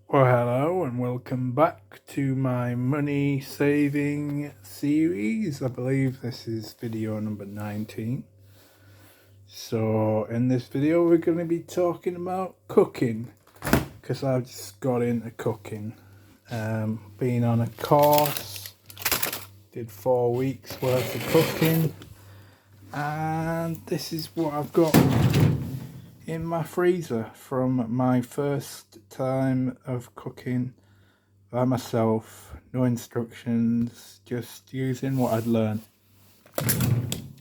Well, hello and welcome back to my money saving series. I believe this is video number 19. So in this video we're going to be talking about cooking, because I've just got into cooking. Been on a course, did 4 weeks worth of cooking, and this is what I've got in my freezer from my first time of cooking by myself, no instructions, just using what I'd learned.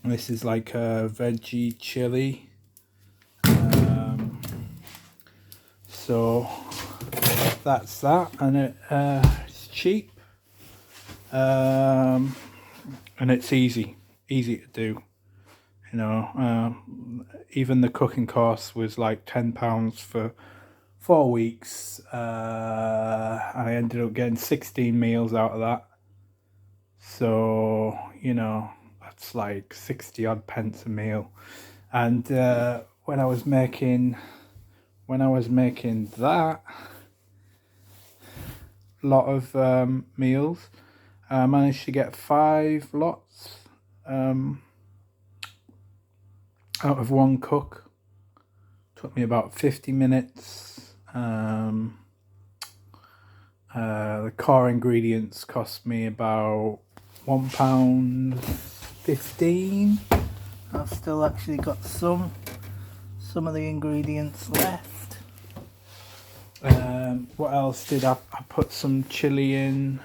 This is like a veggie chili, so that's that, and it's cheap, and it's easy to do. You know, even the cooking cost was like £10 for 4 weeks. I ended up getting 16 meals out of that. So, you know, that's like 60 odd pence a meal. And when I was making that lot of meals, I managed to get 5 lots out of one cook. Took me about 50 minutes. The core ingredients cost me about £1.15. I've still actually got some of the ingredients left. What else did I put some chili in,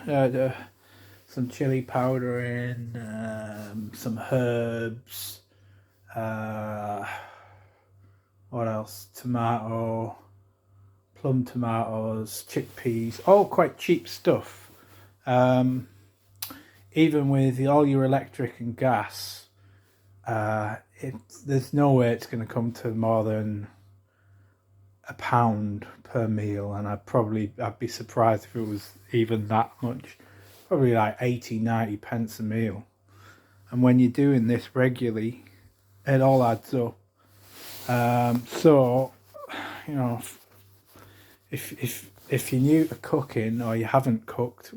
some chili powder in, some herbs, what else, tomato, plum tomatoes, chickpeas, all quite cheap stuff. Even with all your electric and gas, there's no way it's going to come to more than £1 per meal, and I'd be surprised if it was even that much. Probably like 80-90 pence a meal. And when you're doing this regularly, it all adds up. So, you know, if you're new to cooking or you haven't cooked,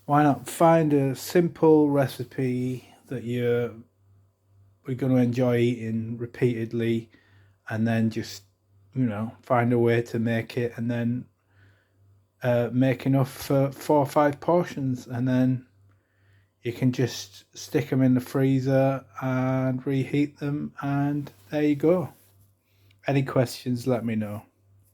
why not find a simple recipe that we're going to enjoy eating repeatedly, and then just, you know, find a way to make it, and then make enough for 4 or 5 portions, and then you can just stick them in the freezer and reheat them, and there you go. Any questions, let me know.